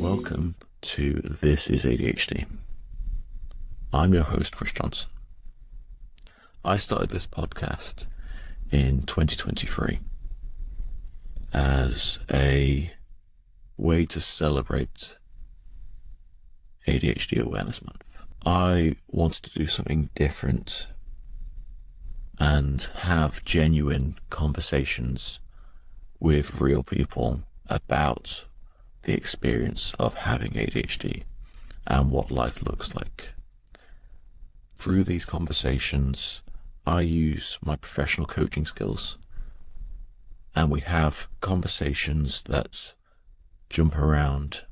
Welcome to This is ADHD. I'm your host, Chris Johnson. I started this podcast in 2023 as a way to celebrate ADHD Awareness Month. I wanted to do something different and have genuine conversations with real people about the experience of having ADHD and what life looks like. Through these conversations, I use my professional coaching skills, and we have conversations that jump around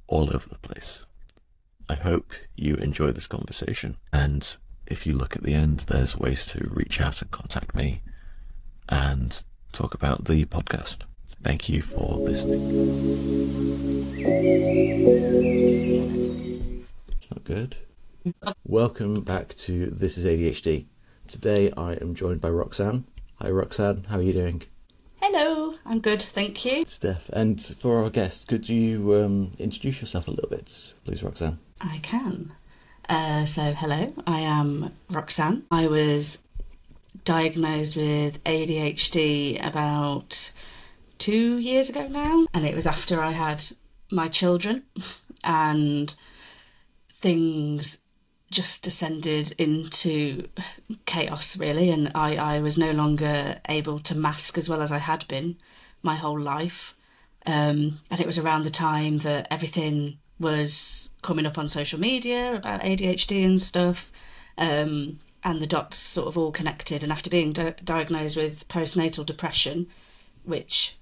all over the place. I hope you enjoy this conversation, and if you look at the end, there's ways to reach out and contact me and talk about the podcast. Thank you for listening. It's not good. Welcome back to This is ADHD. Today I am joined by Roxanne. Hi Roxanne, how are you doing? Hello, I'm good, thank you. Steph, and for our guest, could you introduce yourself a little bit, please, Roxanne? I can. So hello, I am Roxanne. I was diagnosed with ADHD about 2 years ago now, and it was after I had my children, and things just descended into chaos really, and I was no longer able to mask as well as I had been my whole life, and it was around the time that everything was coming up on social media about ADHD and stuff, and the dots sort of all connected, and after being diagnosed with postnatal depression, which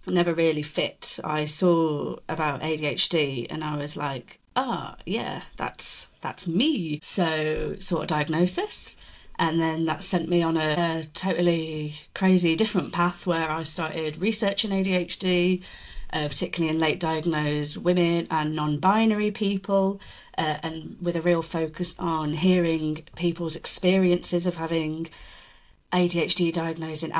never really fit, I saw about ADHD and I was like, yeah, that's me. So sort of diagnosis, and then that sent me on a totally crazy different path where I started researching ADHD, particularly in late diagnosed women and non-binary people, and with a real focus on hearing people's experiences of having ADHD diagnosed in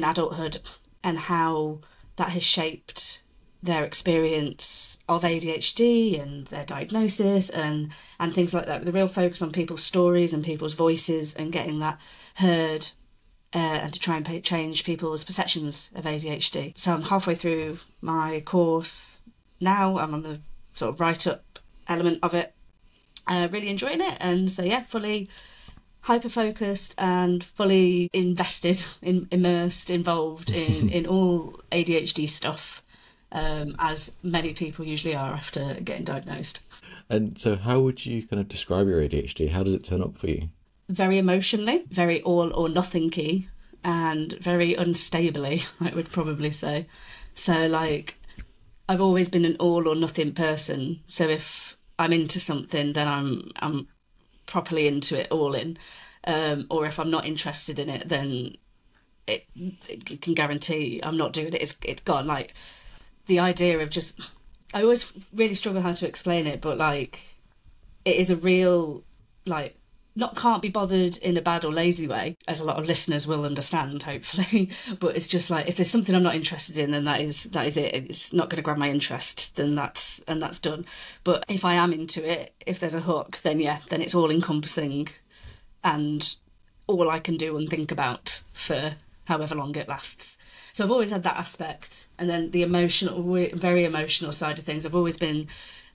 adulthood, and how that has shaped their experience of ADHD and their diagnosis and things like that, with a real focus on people's stories and people's voices and getting that heard, and to try and change people's perceptions of ADHD. So I'm halfway through my course now. I'm on the sort of write-up element of it, really enjoying it, and so yeah, fully hyper-focused and fully invested, immersed, involved in all ADHD stuff, as many people usually are after getting diagnosed. And so how would you kind of describe your ADHD? How does it turn up for you? Very emotionally, very all or nothing-y, and very unstably, I would probably say. So like, I've always been an all or nothing person, so if I'm into something, then I'm properly into it, all in, or if I'm not interested in it, then it can guarantee I'm not doing it. It's gone. Like, the idea of just, I always really struggle how to explain it, but like, it is a real, like, not can't be bothered in a bad or lazy way, as a lot of listeners will understand, hopefully. But it's just like, if there's something I'm not interested in, then that is it. It's not going to grab my interest, then that's done. But if I am into it, if there's a hook, then yeah, then it's all encompassing and all I can do and think about for however long it lasts. So I've always had that aspect. And then the emotional, very emotional side of things, I've always been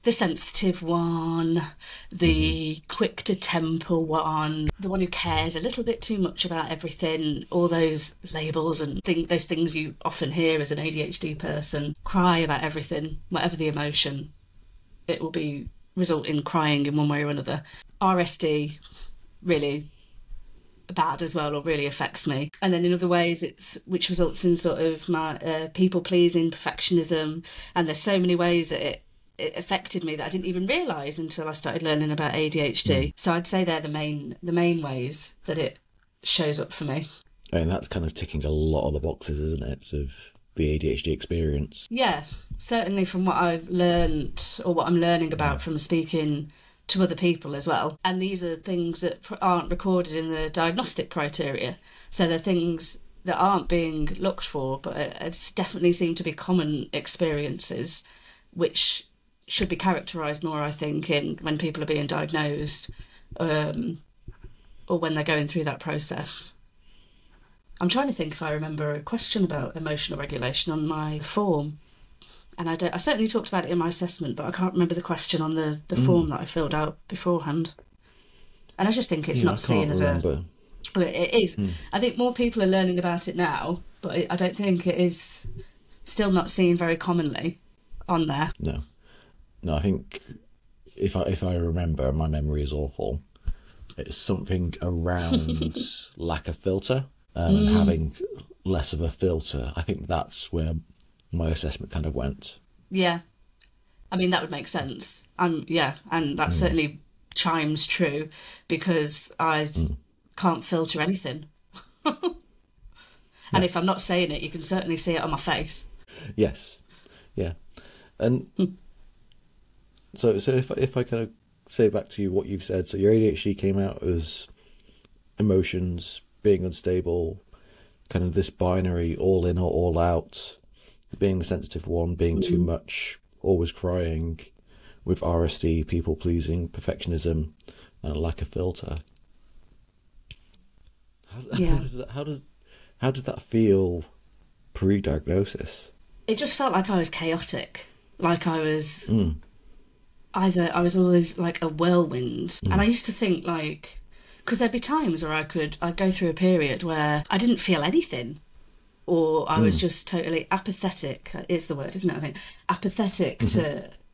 the sensitive one, the quick to temper one, the one who cares a little bit too much about everything, all those labels and those things you often hear as an ADHD person. Cry about everything, whatever the emotion, it will result in crying in one way or another. RSD, really bad as well, or really affects me. And then in other ways, which results in sort of my people pleasing, perfectionism, and there's so many ways that it affected me that I didn't even realise until I started learning about ADHD. So I'd say they're the main ways that it shows up for me. And that's kind of ticking a lot of the boxes, isn't it, of the ADHD experience? Yeah, certainly from what I've learned, or what I'm learning about from speaking to other people as well. And these are things that aren't recorded in the diagnostic criteria. So they're things that aren't being looked for, but it's definitely seem to be common experiences, which should be characterised more, I think, in when people are being diagnosed, or when they're going through that process. I'm trying to think if I remember a question about emotional regulation on my form. And I certainly talked about it in my assessment, but I can't remember the question on the form that I filled out beforehand. And I just think it's not seen as a... Well, it is. I think more people are learning about it now, but I don't think it is still not seen very commonly on there. No, I think if I remember, my memory is awful. It's something around lack of filter and having less of a filter. I think that's where my assessment kind of went. Yeah, I mean that would make sense. And that certainly chimes true, because I can't filter anything. And if I'm not saying it, you can certainly see it on my face. Yes, yeah, and so if I kind of say back to you what you've said, so your ADHD came out as emotions, being unstable, kind of this binary, all in or all out, being the sensitive one, being too much, always crying, with RSD, people pleasing, perfectionism, and a lack of filter. How did that feel pre-diagnosis? It just felt like I was chaotic, like I was I was always like a whirlwind, and I used to think like, because there'd be times where I'd go through a period where I didn't feel anything, or I was just totally apathetic. Is the word, isn't it? I think apathetic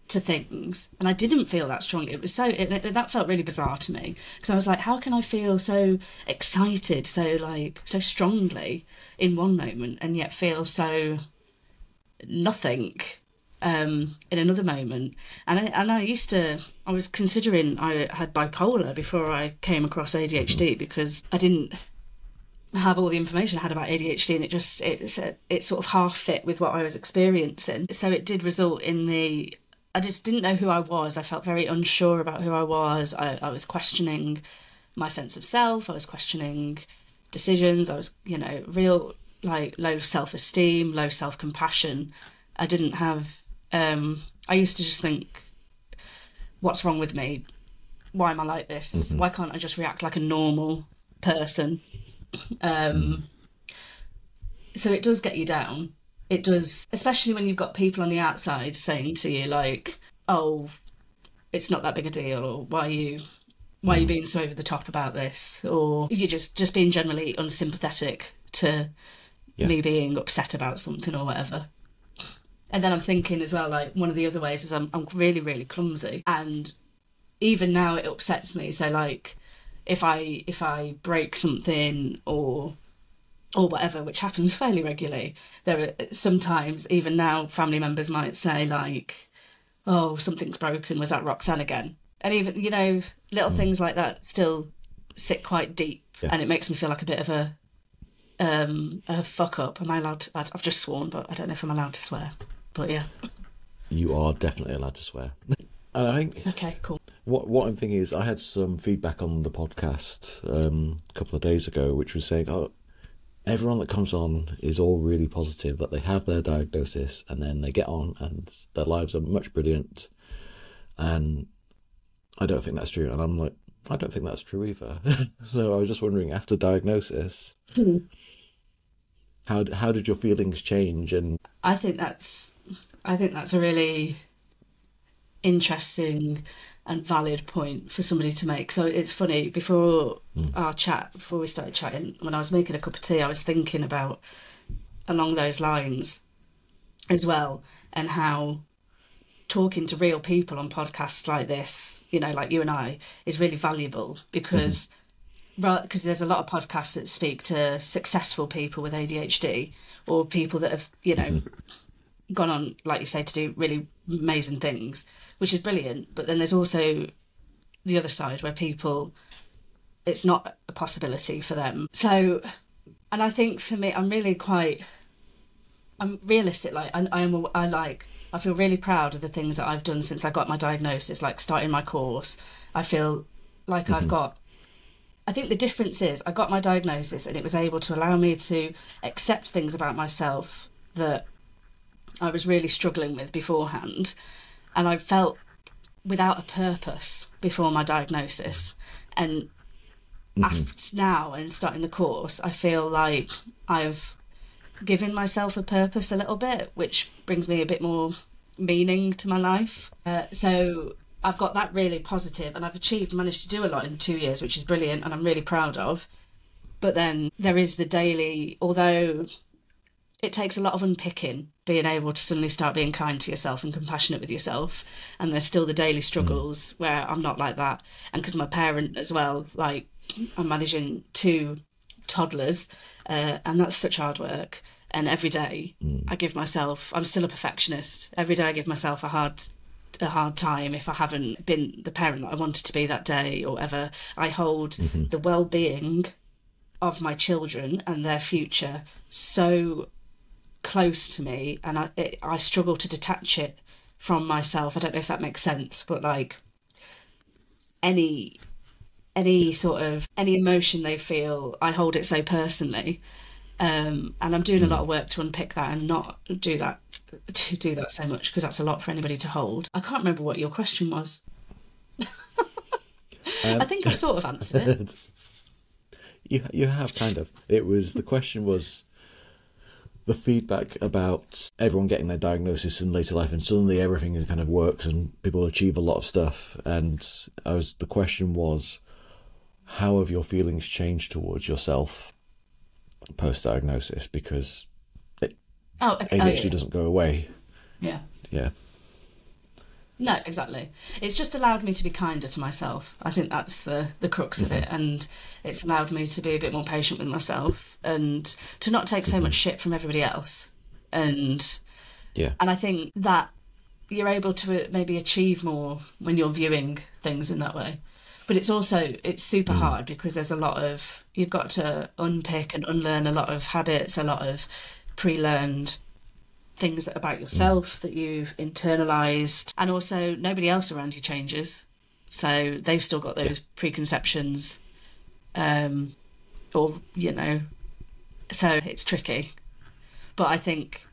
to things, and I didn't feel that strong. It was that felt really bizarre to me, because I was like, how can I feel so excited, so strongly in one moment, and yet feel so nothing in another moment? And I was considering I had bipolar before I came across ADHD, because I didn't have all the information I had about ADHD, and it sort of half fit with what I was experiencing. So it did result in I just didn't know who I was. I felt very unsure about who I was. I was questioning my sense of self. I was questioning decisions. I was, real low self-esteem, low self-compassion. I didn't have... I used to just think, what's wrong with me? Why am I like this? Why can't I just react like a normal person? So it does get you down. It does, especially when you've got people on the outside saying to you like, oh, it's not that big a deal, or why are you being so over the top about this? Or you're just being generally unsympathetic to me being upset about something or whatever. And then I'm thinking as well, like, one of the other ways is I'm really, really clumsy. And even now it upsets me. So like, if I break something or whatever, which happens fairly regularly, there are sometimes, even now, family members might say like, oh, something's broken, was that Roxanne again? And even, little things like that still sit quite deep, and it makes me feel like a bit of a fuck up. Am I allowed to, I've just sworn, but I don't know if I'm allowed to swear, but yeah. You are definitely allowed to swear. And I think... Okay, cool. What I'm thinking is, I had some feedback on the podcast a couple of days ago, which was saying, oh, everyone that comes on is all really positive, that they have their diagnosis and then they get on and their lives are much brilliant. And I don't think that's true. And I'm like, I don't think that's true either. So I was just wondering, after diagnosis, how did your feelings change? And I think that's a really interesting and valid point for somebody to make. So it's funny, before we started chatting, when I was making a cup of tea, I was thinking about along those lines as well, and how talking to real people on podcasts like this, like you and I, is really valuable, because there's a lot of podcasts that speak to successful people with ADHD, or people that have, gone on, like you say, to do really amazing things, which is brilliant. But then there's also the other side where it's not a possibility for them. So, and I think for me, I'm realistic. Like I feel really proud of the things that I've done since I got my diagnosis, like starting my course. I feel like I've got I think the difference is I got my diagnosis and it was able to allow me to accept things about myself that I was really struggling with beforehand. And I felt without a purpose before my diagnosis. And after now and starting the course, I feel like I've given myself a purpose a little bit, which brings me a bit more meaning to my life. So I've got that really positive, and I've managed to do a lot in 2 years, which is brilliant, and I'm really proud of. But then there is the daily, although it takes a lot of unpicking, being able to suddenly start being kind to yourself and compassionate with yourself. And there's still the daily struggles where I'm not like that. And because my parent as well, like I'm managing 2 toddlers, and that's such hard work. And every day I give myself, I'm still a perfectionist. Every day I give myself a hard time if I haven't been the parent that I wanted to be that day or whatever. I hold the well-being of my children and their future so close to me, and I struggle to detach it from myself. I don't know if that makes sense, but like any emotion they feel, I hold it so personally. And I'm doing a lot of work to unpick that and not do that so much, because that's a lot for anybody to hold. I can't remember what your question was. I think I've sort of answered it. You have kind of. The question was the feedback about everyone getting their diagnosis in later life, and suddenly everything kind of works and people achieve a lot of stuff. And the question was, how have your feelings changed towards yourself post-diagnosis? Because ADHD doesn't go away. Yeah. Yeah. No, exactly. It's just allowed me to be kinder to myself. I think that's the crux of it. And it's allowed me to be a bit more patient with myself and to not take so much shit from everybody else. And I think that you're able to maybe achieve more when you're viewing things in that way. But it's super hard, because there's you've got to unpick and unlearn a lot of habits, a lot of pre-learned things about yourself that you've internalized, and also nobody else around you changes, so they've still got those preconceptions, so it's tricky. But I think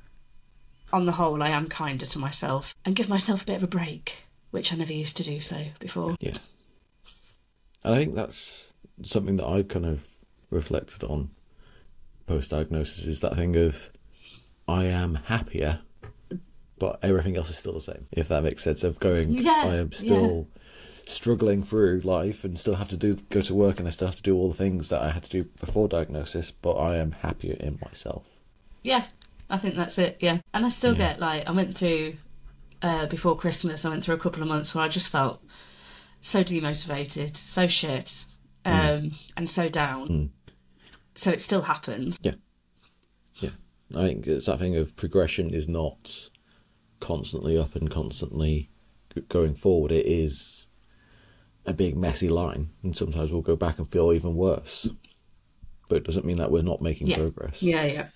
on the whole I am kinder to myself and give myself a bit of a break, which I never used to do so before. Yeah. And I think that's something that I've kind of reflected on post-diagnosis, is that thing of I am happier, but everything else is still the same, if that makes sense, of going, I am still struggling through life and still have to go to work, and I still have to do all the things that I had to do before diagnosis, but I am happier in myself. Yeah, I think that's it, yeah. And I still get, I went through, before Christmas, I went through a couple of months where I just felt so demotivated, so shit, and so down. So it still happens. Yeah. I think it's that thing of progression is not constantly up and constantly going forward. It is a big messy line, and sometimes we'll go back and feel even worse. But it doesn't mean that we're not making progress. Yeah.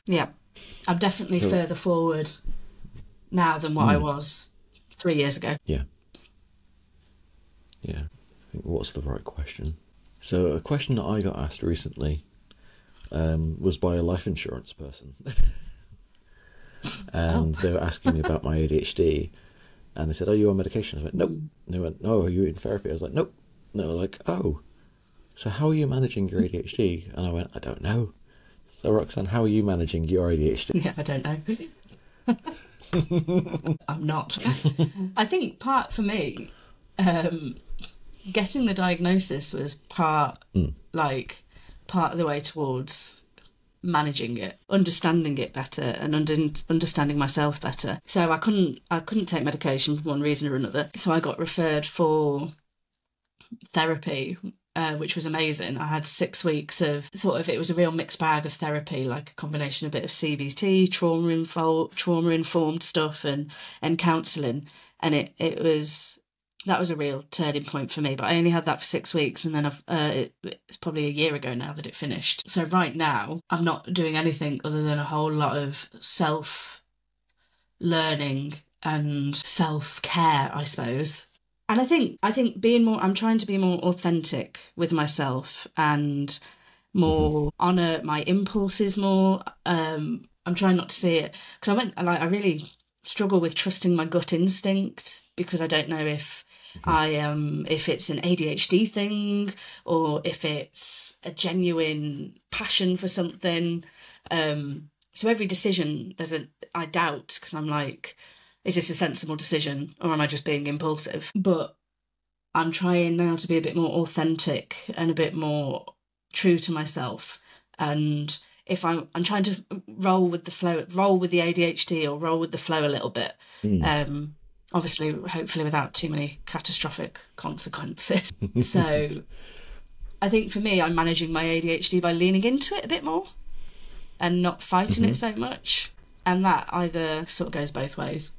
I'm definitely further forward now than what I was 3 years ago. Yeah. I think, what's the right question? So a question that I got asked recently was by a life insurance person. And they were asking me about my ADHD, and they said, "Are you on medication?" I went, "Nope." And they went, "Oh, are you in therapy?" I was like, "Nope." And they were like, "Oh, so how are you managing your ADHD?" And I went, "I don't know." So Roxanne, how are you managing your ADHD? Yeah, I don't know. I'm not. I think for me, getting the diagnosis was part of the way towards managing it, understanding it better, and understanding myself better. So I couldn't take medication for one reason or another. So I got referred for therapy, which was amazing. I had 6 weeks of it was a real mixed bag of therapy, like a combination of a bit of CBT, trauma-informed stuff, and counselling. And that was a real turning point for me. But I only had that for 6 weeks, and then it's probably a year ago now that it finished. So right now, I'm not doing anything other than a whole lot of self-learning and self-care, I suppose. And I think I'm trying to be more authentic with myself and Hmm. more honor my impulses more. I'm trying not to see it because I really struggle with trusting my gut instinct because I don't know if Hmm. if it's an ADHD thing or if it's a genuine passion for something. So every decision I doubt because I'm like, is this a sensible decision or am I just being impulsive? But I'm trying now to be a bit more authentic and a bit more true to myself. And if I'm trying to roll with the flow, roll with the ADHD or roll with the flow a little bit. Mm. Obviously, hopefully without too many catastrophic consequences. So I think for me, I'm managing my ADHD by leaning into it a bit more and not fighting Hmm. it so much. And that either sort of goes both ways.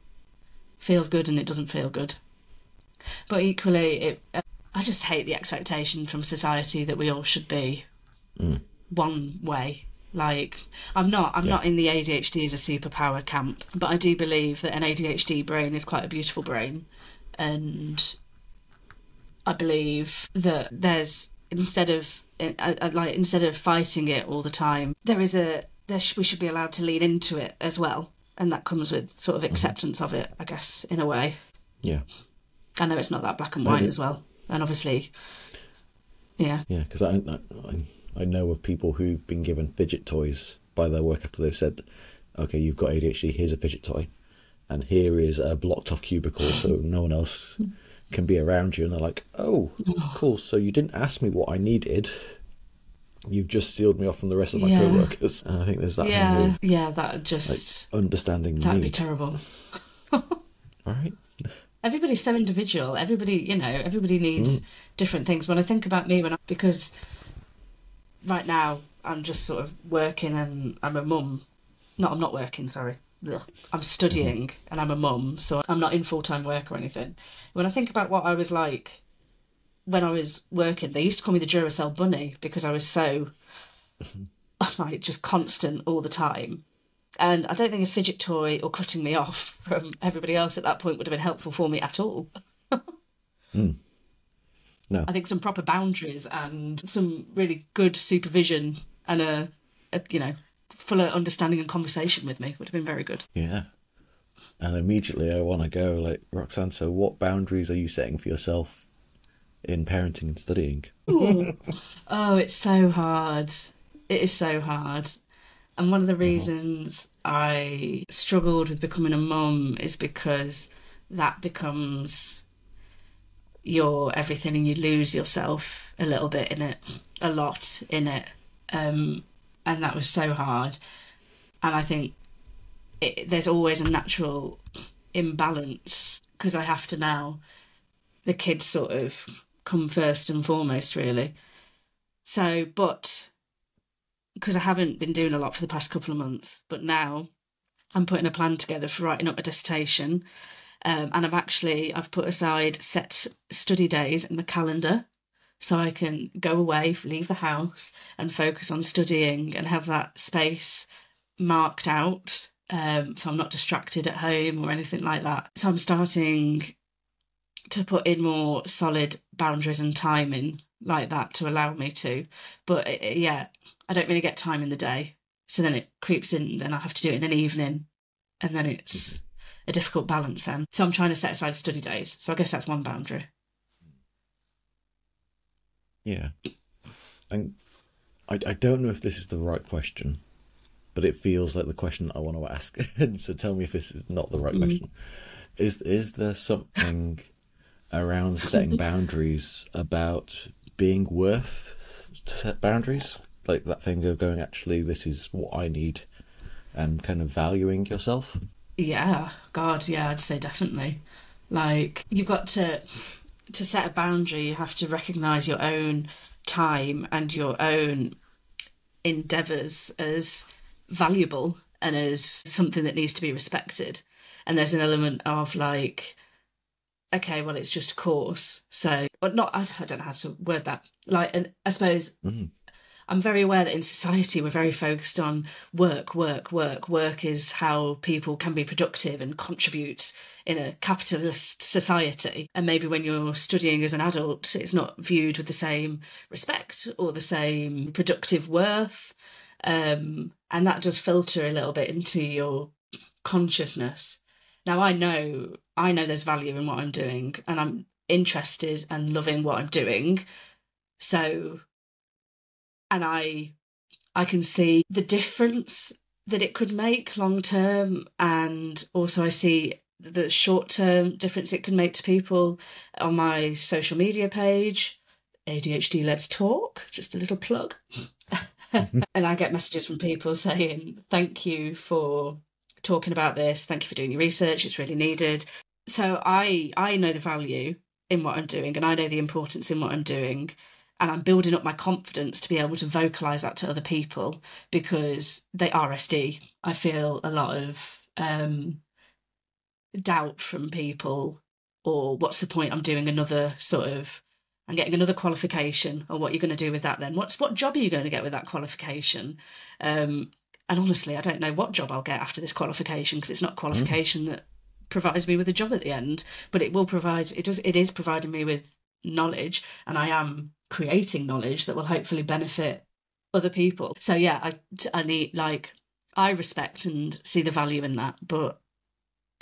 Feels good and it doesn't feel good. But equally, I just hate the expectation from society that we all should be Mm. one way. Like, I'm Yeah. not in the ADHD as a superpower camp, but I do believe that an ADHD brain is quite a beautiful brain, and I believe that instead of fighting it all the time, we should be allowed to lean into it as well, and that comes with sort of Hmm. acceptance of it, I guess, in a way. Yeah. I know it's not that black and I white do. as well, and obviously, yeah. Yeah, because I know of people who've been given fidget toys by their work after they've said, "Okay, you've got ADHD. Here's a fidget toy, and here is a blocked off cubicle, so no one else can be around you." And they're like, "Oh, cool. So you didn't ask me what I needed. You've just sealed me off from the rest of my Yeah, co-workers." And I think there's that thing yeah, of yeah. like understanding That'd be need. terrible. All right. Everybody's so individual. Everybody needs Mm. different things. When I think about me, because right now I'm just sort of working and I'm a mum. No, I'm not working. Sorry, ugh. I'm Hmm. studying and I'm a mum, so I'm not in full-time work or anything. When I think about what I was like when I was working, they used to call me the Duracell bunny because I was so like just constant all the time. And I don't think a fidget toy or cutting me off from everybody else at that point would have been helpful for me at all. Mm. No. I think some proper boundaries and some really good supervision and a fuller understanding and conversation with me would have been very good. Yeah. And immediately I want to go like, Roxanne, so what boundaries are you setting for yourself in parenting and studying? Ooh. Oh, it's so hard. It is so hard. And one of the Uh-huh. reasons I struggled with becoming a mum is because that becomes your everything and you lose yourself a little bit in it, a lot in it. Um, and that was so hard. And I think there's always a natural imbalance because I have to now, the kids sort of come first and foremost, really. So, but because I haven't been doing a lot for the past couple of months, but now I'm putting a plan together for writing up a dissertation. And I've put aside set study days in the calendar so I can go away, leave the house, and focus on studying and have that space marked out. So I'm not distracted at home or anything like that. So I'm starting to put in more solid boundaries and timing like that to allow me to. But yeah, I don't really get time in the day. So then it creeps in, then I have to do it in an evening. And then it's a difficult balance then. So I'm trying to set aside study days. So I guess that's one boundary. Yeah. And I don't know if this is the right question, but it feels like the question I want to ask. So tell me if this is not the right Mm. question. Is there something around setting boundaries about being worth to set boundaries? Like that thing of going, actually, this is what I need, and kind of valuing yourself? Yeah, God, yeah, I'd say definitely. Like you've got to set a boundary, you have to recognize your own time and your own endeavors as valuable and as something that needs to be respected. And there's an element of like, okay, well, it's just a course. So, but not, I don't know how to word that. Like, and I suppose Mm. I'm very aware that in society we're very focused on work, work, work. Work is how people can be productive and contribute in a capitalist society. And maybe when you're studying as an adult, it's not viewed with the same respect or the same productive worth. And that does filter a little bit into your consciousness. Now I know there's value in what I'm doing, and I'm interested and loving what I'm doing. So, and I can see the difference that it could make long term, and also I see the short term difference it can make to people. On my social media page, ADHD Let's Talk, just a little plug. And I get messages from people saying, thank you for talking about this, thank you for doing your research, it's really needed. So I know the value in what I'm doing, and I know the importance in what I'm doing, and I'm building up my confidence to be able to vocalise that to other people, because they RSD. I feel a lot of doubt from people, or what's the point, I'm doing another I'm getting another qualification, or what you're going to do with that then? What job are you going to get with that qualification? And honestly, I don't know what job I'll get after this qualification, because it's not qualification that provides me with a job at the end, but it is providing me with knowledge, and I am creating knowledge that will hopefully benefit other people. So yeah, I need, like, I respect and see the value in that, but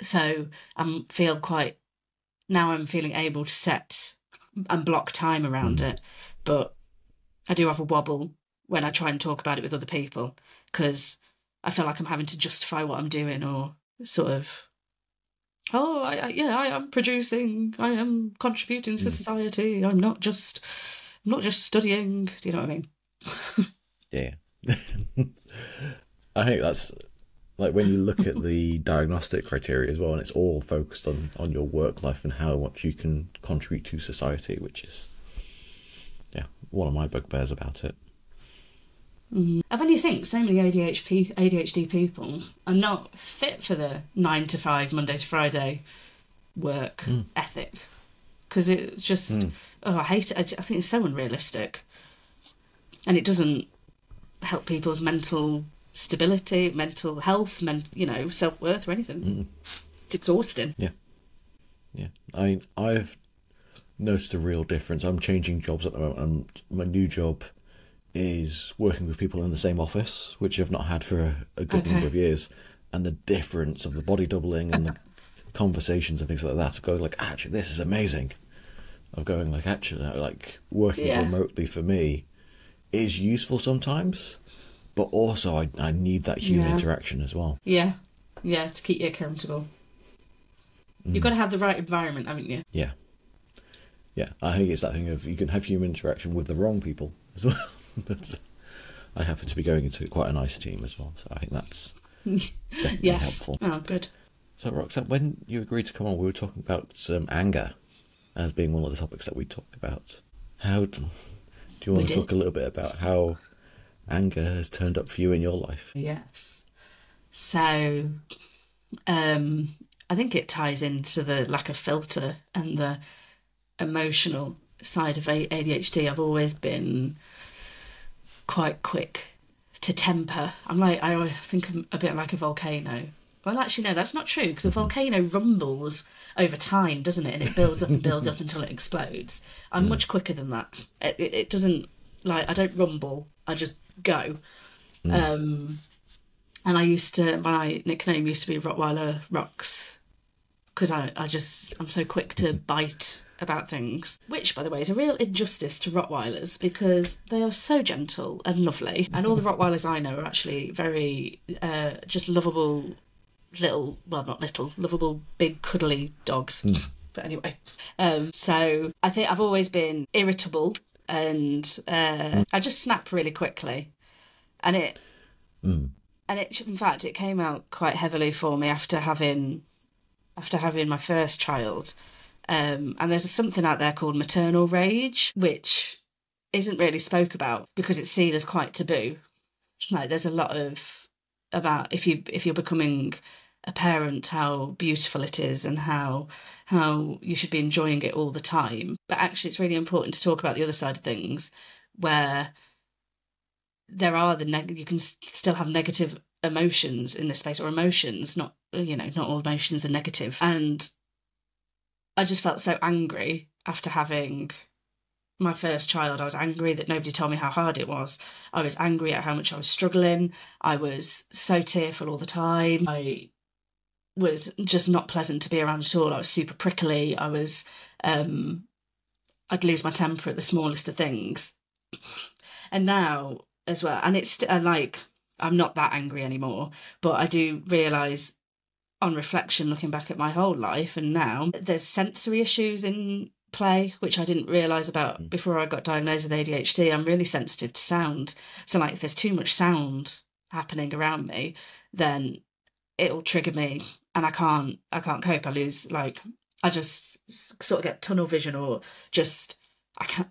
so I'm feeling able to set and block time around it. But I do have a wobble when I try and talk about it with other people, because I feel like I'm having to justify what I'm doing, or sort of, I am producing, I am contributing to society, I'm not just studying. Do you know what I mean? Yeah. I think that's, like, when you look at the diagnostic criteria as well, and it's all focused on your work life and how much you can contribute to society, which is, yeah, one of my bugbears about it. And when you think so many ADHD people are not fit for the 9 to 5, Monday to Friday work ethic, because it's just, I hate it. I think it's so unrealistic, and it doesn't help people's mental stability, mental health, self-worth or anything. It's exhausting. Yeah. I've noticed a real difference. I'm changing jobs at the moment, and my new job is working with people in the same office, which I've not had for a good number of years, and the difference of the body doubling and the conversations and things like that, of going like, actually, this is amazing. Of going like, actually, like, working remotely for me is useful sometimes, but also I need that human interaction as well. Yeah, to keep you accountable. You've got to have the right environment, haven't you? Yeah. I think it's that thing of, you can have human interaction with the wrong people as well. But I happen to be going into quite a nice team as well, so I think that's definitely helpful. Oh, good. So Roxanne, when you agreed to come on, we were talking about anger as being one of the topics that we talked about. Do you want to talk a little bit about how anger has turned up for you in your life? Yes. So I think it ties into the lack of filter and the emotional side of ADHD. I've always been quite quick to temper. I think I'm a bit like a volcano. Well, actually, no, that's not true, because a volcano rumbles over time, doesn't it? And it builds up and builds up until it explodes. I'm much quicker than that. It doesn't, like, I don't rumble, I just go. And my nickname used to be Rottweiler Rox, because I'm so quick to bite about things, which, by the way, is a real injustice to Rottweilers, because they are so gentle and lovely, and all the Rottweilers I know are actually very just lovable lovable big cuddly dogs. But anyway, so I think I've always been irritable, and I just snap really quickly, and it in fact it came out quite heavily for me after having my first child. And there's something out there called maternal rage, which isn't really spoke about because it's seen as quite taboo. Like, there's a lot about if you're becoming a parent, how beautiful it is and how you should be enjoying it all the time. But actually, it's really important to talk about the other side of things, where there are you can still have negative emotions in this space, or emotions, not, not all emotions are negative. And I just felt so angry after having my first child. I was angry that nobody told me how hard it was. I was angry at how much I was struggling. I was so tearful all the time. I was just not pleasant to be around at all. I was super prickly. I was, I'd lose my temper at the smallest of things. And now as well, and it's like, I'm not that angry anymore, but I do realise on reflection, looking back at my whole life and now, there's sensory issues in play, which I didn't realise about before I got diagnosed with ADHD. I'm really sensitive to sound. So like if there's too much sound happening around me, then it'll trigger me and I can't cope. I just sort of get tunnel vision, or just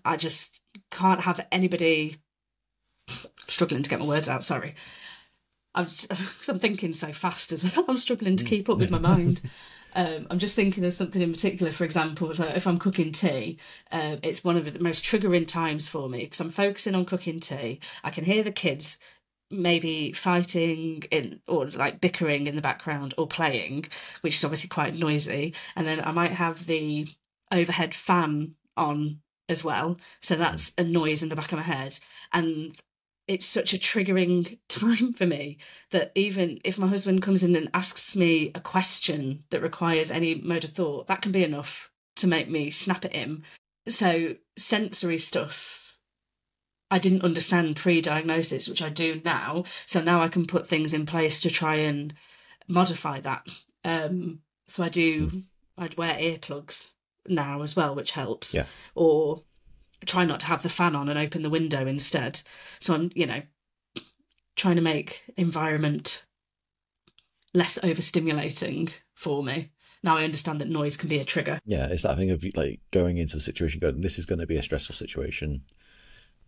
I just can't have anybody. Struggling to get my words out, sorry. I'm thinking so fast as well. I'm struggling to keep up with my mind. I'm just thinking of something in particular. For example, like if I'm cooking tea, it's one of the most triggering times for me because I'm focusing on cooking tea. I can hear the kids maybe fighting or like bickering in the background or playing, which is obviously quite noisy. And then I might have the overhead fan on as well. So that's a noise in the back of my head. And it's such a triggering time for me that even if my husband comes in and asks me a question that requires any mode of thought, that can be enough to make me snap at him. So sensory stuff, I didn't understand pre-diagnosis, which I do now. So now I can put things in place to try and modify that. So I'd wear earplugs now as well, which helps. Yeah. Or try not to have the fan on and open the window instead. So I'm, trying to make environment less overstimulating for me. Now I understand that noise can be a trigger. Yeah, it's that thing of like going into the situation, going, this is going to be a stressful situation,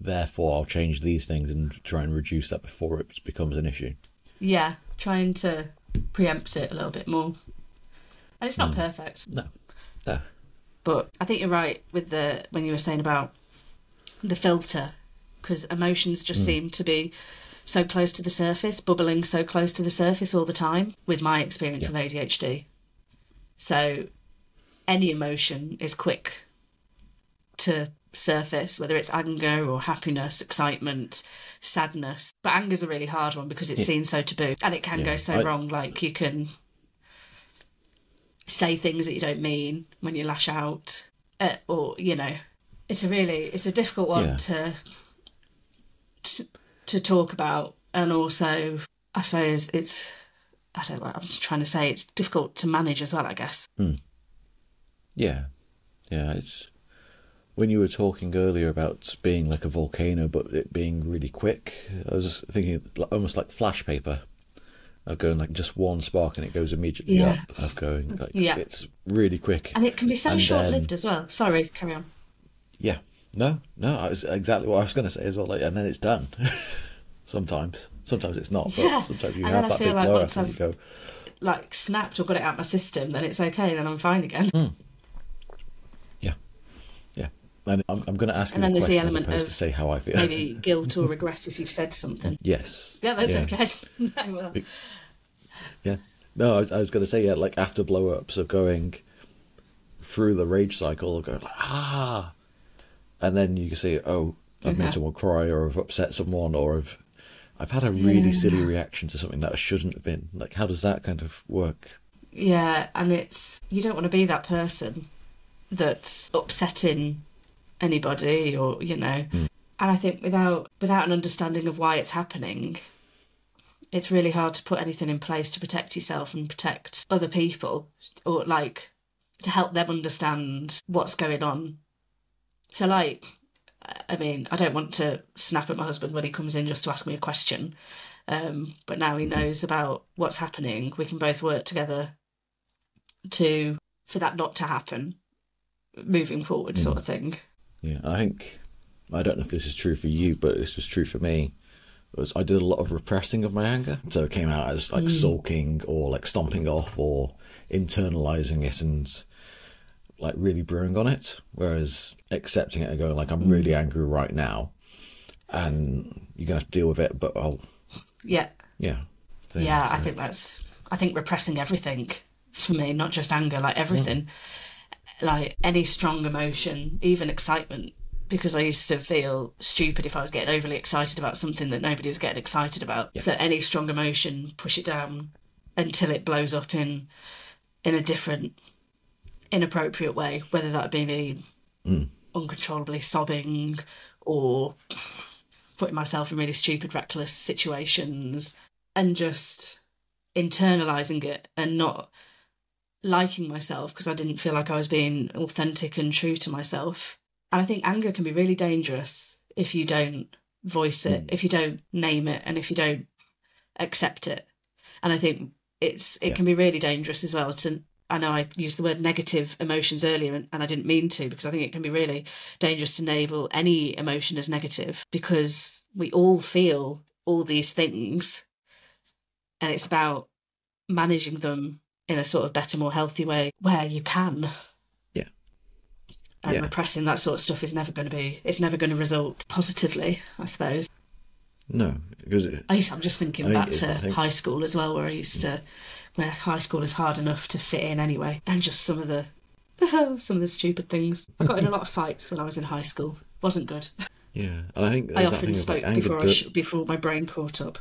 therefore I'll change these things and try and reduce that before it becomes an issue. Yeah, trying to preempt it a little bit more. And it's not perfect. No. But I think you're right with when you were saying about the filter, because emotions just seem to be so close to the surface, bubbling so close to the surface all the time with my experience of ADHD. So any emotion is quick to surface, whether it's anger or happiness, excitement, sadness. But anger's a really hard one because it's seen so taboo and it can go so wrong. Like you can say things that you don't mean when you lash out, or it's a difficult one to talk about. And also I suppose I'm just trying to say it's difficult to manage as well, I guess. It's when you were talking earlier about being like a volcano but it being really quick, I was just thinking almost like flash paper, of going like just one spark and it goes immediately up, of going like it's really quick, and it can be so short-lived as well. Sorry, carry on. No, that's exactly what I was going to say as well. Like, and then it's done. Sometimes it's not, but sometimes you have that big blow up and you go like snapped or got it out my system, then it's okay, then I'm fine again. And I'm going to ask you a question the element as opposed to say how I feel. Maybe guilt or regret if you've said something. Yes. Yeah, that's okay. No, I was going to say, like after blow-ups of going through the rage cycle, of going like, and then you can see, I've made someone cry, or I've upset someone, or I've had a really silly reaction to something that I shouldn't have been. Like, how does that kind of work? Yeah, and you don't want to be that person that's upsetting anybody, or and I think without an understanding of why it's happening, it's really hard to put anything in place to protect yourself and protect other people, or like to help them understand what's going on. So like, I mean, I don't want to snap at my husband when he comes in just to ask me a question, but now he knows about what's happening. We can both work together for that not to happen moving forward, sort of thing. Yeah, I don't know if this is true for you, but this was true for me. I did a lot of repressing of my anger, so it came out as like sulking or like stomping off or internalizing it and like really brewing on it, whereas accepting it and going like, I'm really angry right now, and you're gonna have to deal with it. But Yeah. yeah, Yeah, so I think repressing everything for me, not just anger, like everything, like any strong emotion, even excitement, because I used to feel stupid if I was getting overly excited about something that nobody was getting excited about. Yeah. So any strong emotion, push it down until it blows up in a different, inappropriate way, whether that be me uncontrollably sobbing or putting myself in really stupid, reckless situations, and just internalizing it and not liking myself because I didn't feel like I was being authentic and true to myself. And I think anger can be really dangerous if you don't voice it, if you don't name it, and if you don't accept it. And I think it can be really dangerous as well to, I know I used the word negative emotions earlier and I didn't mean to, because I think it can be really dangerous to label any emotion as negative, because we all feel all these things and it's about managing them in a sort of better, more healthy way where you can. Yeah. And repressing that sort of stuff is never going to result positively, I suppose. No, because I'm just thinking back to high school as well, where where high school is hard enough to fit in anyway, and just some of the stupid things. I got in a lot of fights when I was in high school. Wasn't good. Yeah, and I think I often spoke before my brain caught up.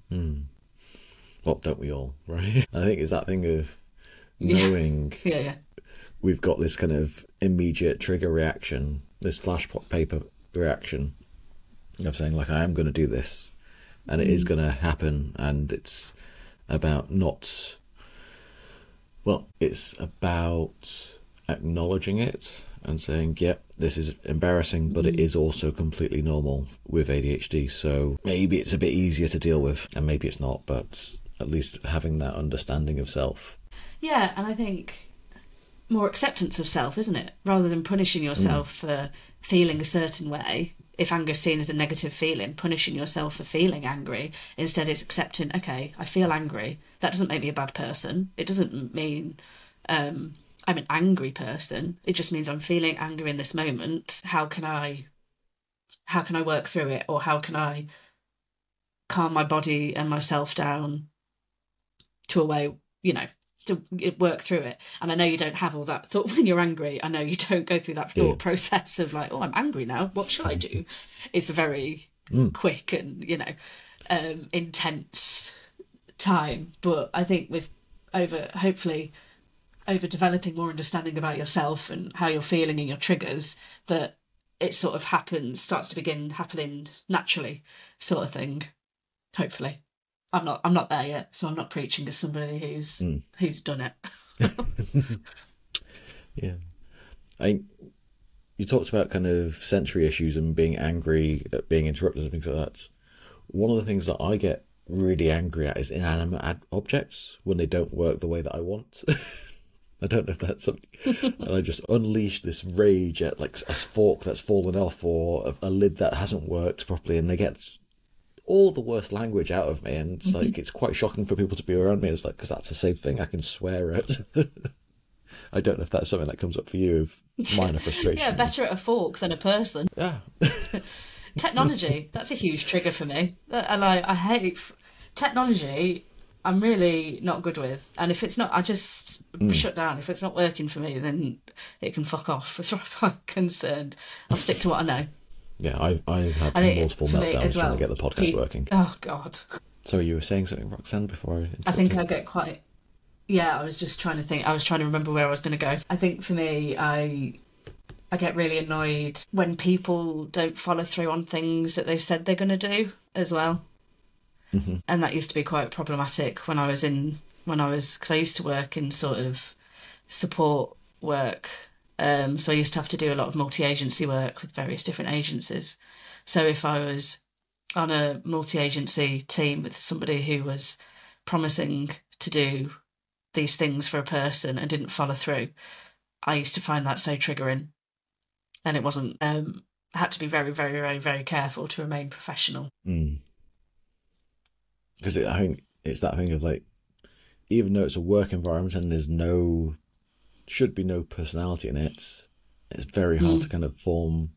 Well, don't we all, right? I think it's that thing of knowing we've got this kind of immediate trigger reaction, this flash paper reaction of saying, like, I am going to do this, and it is going to happen, and it's about it's about acknowledging it and saying, yep, this is embarrassing, but it is also completely normal with ADHD, so maybe it's a bit easier to deal with, and maybe it's not, but at least having that understanding of self. Yeah, and I think more acceptance of self, isn't it? Rather than punishing yourself for feeling a certain way. If anger is seen as a negative feeling, punishing yourself for feeling angry, instead it's accepting, okay, I feel angry. That doesn't make me a bad person. It doesn't mean I'm an angry person. It just means I'm feeling anger in this moment. How can I work through it? Or how can I calm my body and myself down to a way, to work through it? And I know you don't have all that thought when you're angry. I know you don't go through that thought process of like, oh, I'm angry now, what should I do? It's a very quick and intense time. But I think with hopefully over developing more understanding about yourself and how you're feeling and your triggers, that it sort of starts to begin happening naturally, sort of thing. Hopefully. I'm not there yet, so I'm not preaching as somebody who's done it. Yeah. You talked about kind of sensory issues and being angry at being interrupted and things like that. One of the things that I get really angry at is inanimate objects when they don't work the way that I want. I don't know if that's something. And I just unleash this rage at like a fork that's fallen off or a lid that hasn't worked properly, and they get all the worst language out of me, and it's like it's quite shocking for people to be around me. It's like, because that's the same thing I can swear at. I don't know if that's something that comes up for you of minor frustration. Yeah, better at a fork than a person. Yeah. Technology, that's a huge trigger for me. And I hate technology. I'm really not good with, and if it's not, I just shut down. If it's not working for me, then it can fuck off as far as I'm concerned. I'll stick to what I know. Yeah, I've had multiple meltdowns trying to get the podcast working. Oh God! So you were saying something, Roxanne, before I think I get quite. Yeah, I was just trying to think. I was trying to remember where I was going to go. I think for me, I get really annoyed when people don't follow through on things that they've said they're going to do as well. And that used to be quite problematic because I used to work in sort of support work. So I used to have to do a lot of multi-agency work with various different agencies. So if I was on a multi-agency team with somebody who was promising to do these things for a person and didn't follow through, I used to find that so triggering. And it wasn't, I had to be very, very, very, very careful to remain professional. Because I think it's that thing of like, even though it's a work environment and should be no personality in it, it's very hard to kind of form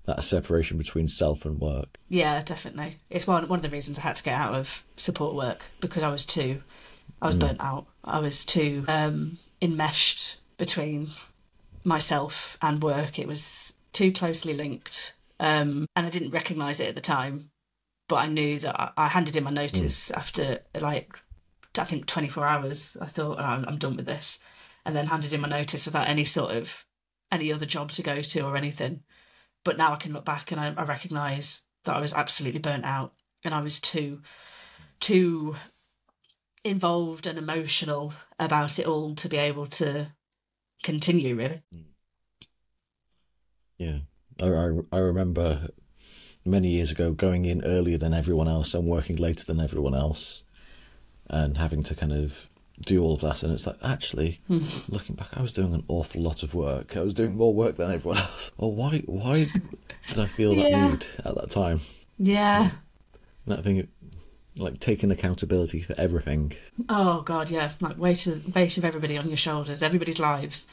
that separation between self and work. Yeah, definitely. It's one of the reasons I had to get out of support work, because I was burnt out. I was too enmeshed between myself and work. It was too closely linked, and I didn't recognise it at the time, but I knew that I handed in my notice after, like, I think 24 hours. I thought, oh, I'm done with this, and then handed in my notice without any other job to go to or anything. But now I can look back and I recognise that I was absolutely burnt out, and I was too involved and emotional about it all to be able to continue, really. Yeah. I remember many years ago going in earlier than everyone else and working later than everyone else and having to kind of do all of that, and it's like, actually, looking back, I was doing an awful lot of work. I was doing more work than everyone else. Well, why did I feel that need at that time? Yeah. That thing, like, taking accountability for everything. Oh God, yeah. Like weight of everybody on your shoulders, everybody's lives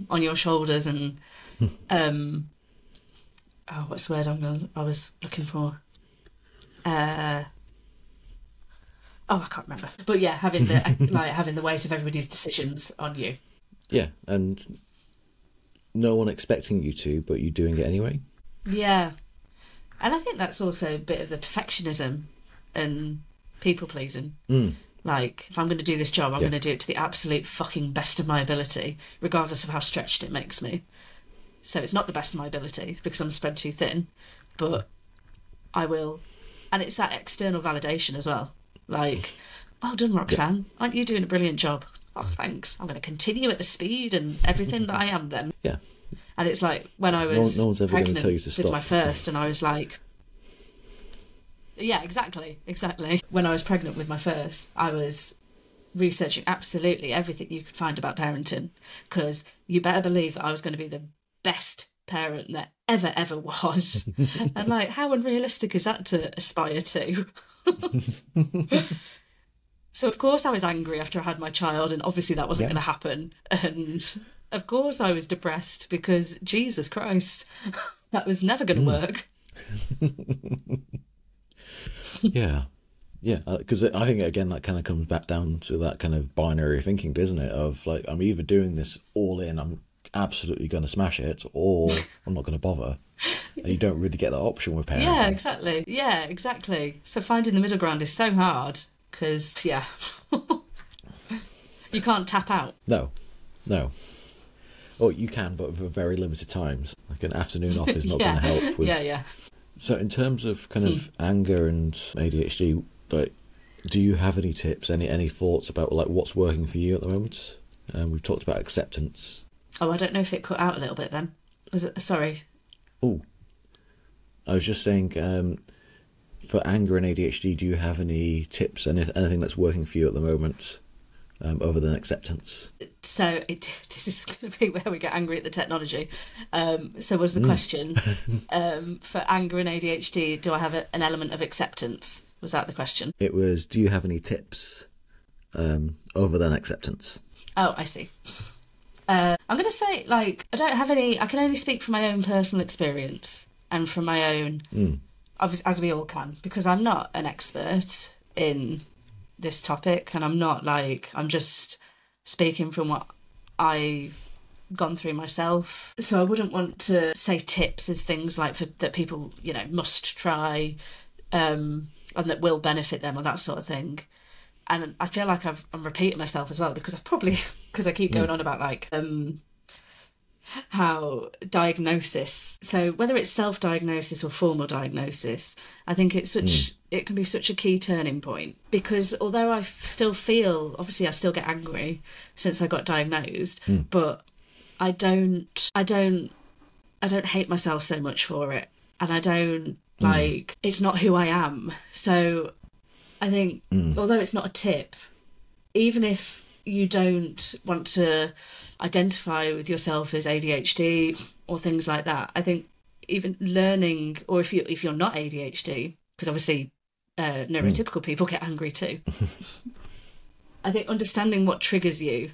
on your shoulders, and what's the word I was looking for? I can't remember. But yeah, having the weight of everybody's decisions on you. Yeah, and no one expecting you to, but you doing it anyway. Yeah. And I think that's also a bit of the perfectionism and people pleasing. Like, if I'm going to do this job, I'm going to do it to the absolute fucking best of my ability, regardless of how stretched it makes me. So it's not the best of my ability because I'm spread too thin, but I will. And it's that external validation as well. Like, well done, Roxanne. Aren't you doing a brilliant job? Oh, thanks. I'm going to continue at the speed and everything that I am then. Yeah. And it's like when I was no one's ever going to tell you to stop. With my first, and I was like, yeah, exactly. When I was pregnant with my first, I was researching absolutely everything you could find about parenting, because you better believe that I was going to be the best parent that ever was. And like, how unrealistic is that to aspire to? So of course I was angry after I had my child, and obviously that wasn't going to happen. And of course I was depressed because, Jesus Christ, that was never going to work. Yeah, because I think, again, that kind of comes back down to that kind of binary thinking, doesn't it? Of like, I'm either doing this all in, I'm absolutely going to smash it, or I'm not going to bother. And you don't really get that option with parenting. Yeah, exactly. So finding the middle ground is so hard because, you can't tap out. No. Or you can, but for very limited times. Like an afternoon off is not going to help with... Yeah. So in terms of kind of anger and ADHD, like, do you have any tips, any thoughts about like what's working for you at the moment? We've talked about acceptance. Oh, I don't know if it cut out a little bit then. Was it? Sorry. Oh, I was just saying, for anger and ADHD, do you have any tips, anything that's working for you at the moment, other than acceptance? So this is going to be where we get angry at the technology. So was the question, for anger and ADHD, do I have an element of acceptance? Was that the question? It was, do you have any tips other than acceptance? Oh, I see. I'm going to say, like, I don't have any. I can only speak from my own personal experience and from my own, as we all can, because I'm not an expert in this topic, and I'm not like, I'm just speaking from what I've gone through myself. So I wouldn't want to say tips as things like that people, must try, and that will benefit them or that sort of thing. And I feel like I'm repeating myself as well, because I keep going on about like how diagnosis. So whether it's self-diagnosis or formal diagnosis, I think it can be such a key turning point, because although I still feel, obviously I still get angry since I got diagnosed, but I don't hate myself so much for it, and I don't like, it's not who I am. So I think, although it's not a tip, even if you don't want to identify with yourself as ADHD or things like that, I think even learning, or if you're not ADHD, because obviously neurotypical people get angry too, I think understanding what triggers you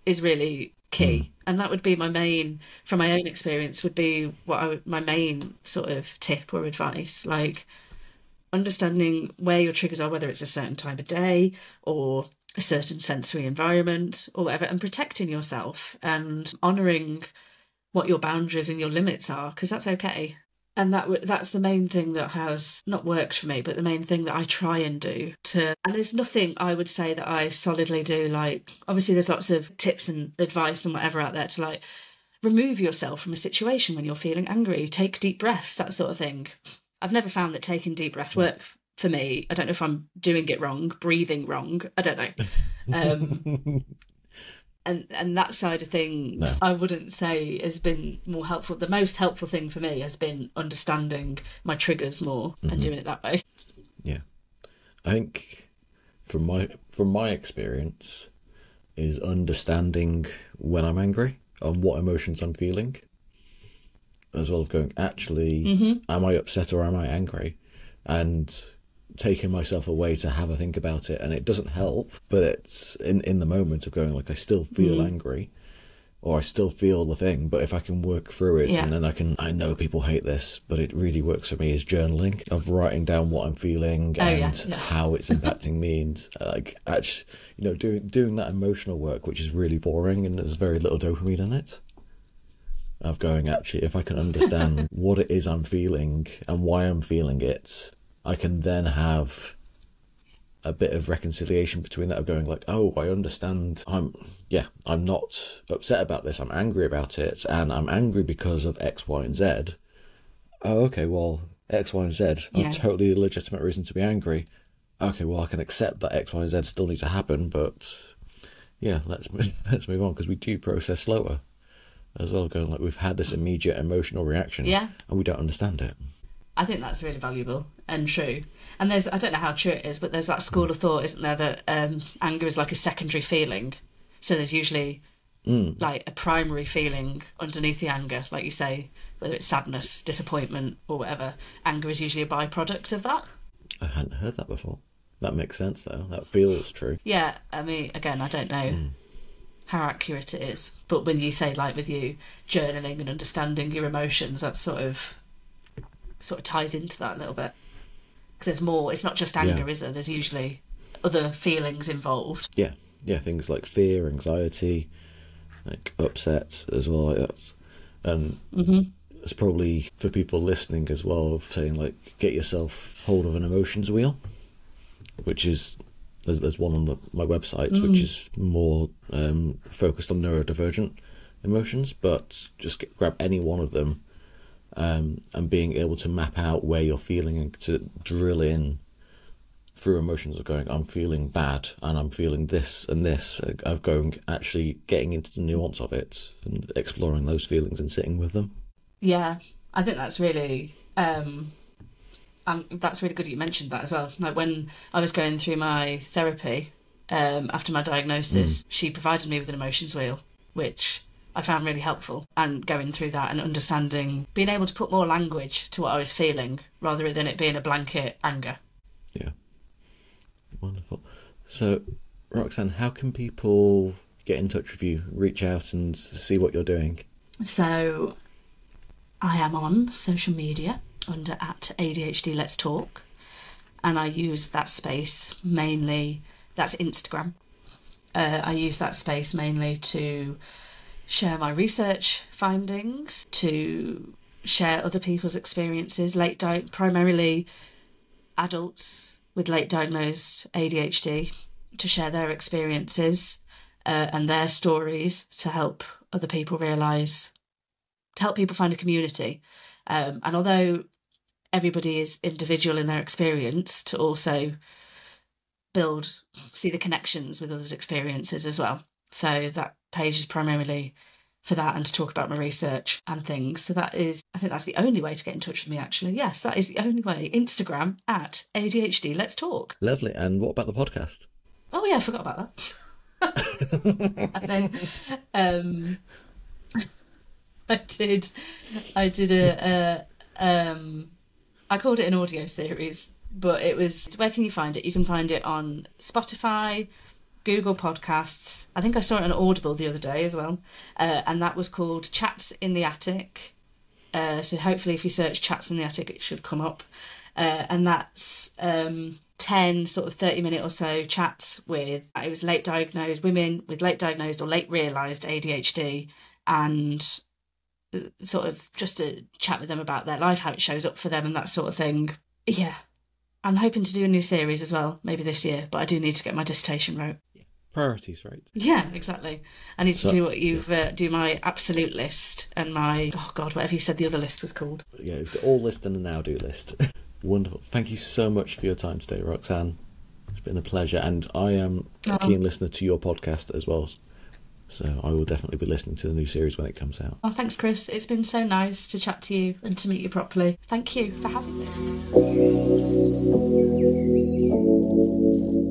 is really key. And that would be my main, from my own experience, would be my main sort of tip or advice, like understanding where your triggers are, whether it's a certain time of day or a certain sensory environment or whatever, and protecting yourself and honouring what your boundaries and your limits are, because that's okay. And that's the main thing that has not worked for me, but the main thing that I try and do and there's nothing I would say that I solidly do. Like, obviously there's lots of tips and advice and whatever out there to like remove yourself from a situation when you're feeling angry, take deep breaths, that sort of thing. I've never found that taking deep breaths work for me. I don't know if I'm doing it wrong, breathing wrong. I don't know. And that side of things, no. I wouldn't say has been more helpful. The most helpful thing for me has been understanding my triggers more and doing it that way. Yeah. I think from my experience is understanding when I'm angry and what emotions I'm feeling, as well as going, actually, am I upset or am I angry? And taking myself away to have a think about it. And it doesn't help, but it's in the moment of going, like, I still feel angry or I still feel the thing, but if I can work through it, and then I know people hate this, but it really works for me, is journaling, of writing down what I'm feeling how it's impacting me, and like, actually, you know, doing that emotional work, which is really boring and there's very little dopamine in it, of going, actually, if I can understand what it is I'm feeling and why I'm feeling it, I can then have a bit of reconciliation between that, of going like, oh, I understand. I'm not upset about this. I'm angry about it, and I'm angry because of X, Y, and Z. Oh, okay, well, X, Y, and Z are totally a legitimate reason to be angry. Okay, well, I can accept that X, Y, and Z still need to happen, but yeah, let's move on, because we do process slower as well. Going like, we've had this immediate emotional reaction, and we don't understand it. I think that's really valuable and true. And I don't know how true it is, but there's that school of thought, isn't there, that anger is like a secondary feeling. So there's usually like a primary feeling underneath the anger, like you say, whether it's sadness, disappointment or whatever. Anger is usually a byproduct of that. I hadn't heard that before. That makes sense, though. That feels true. Yeah, I mean, again, I don't know how accurate it is, but when you say, like, with you journaling and understanding your emotions, that sort of ties into that a little bit, because there's more. It's not just anger, is there? There's usually other feelings involved. Yeah, things like fear, anxiety, like upset as well, like that. And it's probably for people listening as well, of saying, like, get yourself hold of an emotions wheel, which is there's one on my website which is more focused on neurodivergent emotions, but just grab any one of them. And being able to map out where you're feeling and to drill in through emotions of going, I'm feeling bad and I'm feeling this and this, of going, actually getting into the nuance of it and exploring those feelings and sitting with them. Yeah, I think that's really that's really good that you mentioned that as well. Like, when I was going through my therapy after my diagnosis, she provided me with an emotions wheel, which I found really helpful, and going through that and understanding, being able to put more language to what I was feeling rather than it being a blanket anger. Yeah. Wonderful. So, Roxanne, how can people get in touch with you, reach out and see what you're doing? So, I am on social media under @ADHD Let's Talk, and I use that space mainly, that's Instagram. I use that space mainly to share my research findings, to share other people's experiences, primarily adults with late diagnosed ADHD, to share their experiences and their stories, to help other people realise, to help people find a community. And although everybody is individual in their experience, to also see the connections with others' experiences as well. So that page is primarily for that, and to talk about my research and things. So I think that's the only way to get in touch with me, actually. Yes, that is the only way. Instagram @ADHD Let's Talk. Lovely. And what about the podcast? Oh yeah, I forgot about that. And then I did I called it an audio series, but it was, where can you find it? You can find it on Spotify, Google Podcasts. I think I saw it on Audible the other day as well. And that was called Chats in the Attic. So hopefully if you search Chats in the Attic, it should come up. And that's 10 sort of 30-minute or so chats with, it was late diagnosed women with late diagnosed or late realised ADHD, and sort of just to chat with them about their life, how it shows up for them and that sort of thing. Yeah. I'm hoping to do a new series as well, maybe this year, but I do need to get my dissertation wrote. Priorities, right? Yeah, exactly. I need to do what you've do my absolute list and my, oh God, whatever you said the other list was called. Yeah, it's the all list and a now do list. Wonderful. Thank you so much for your time today, Roxanne. It's been a pleasure, and I am a keen listener to your podcast as well. So I will definitely be listening to the new series when it comes out. Oh, thanks, Chris. It's been so nice to chat to you and to meet you properly. Thank you for having me.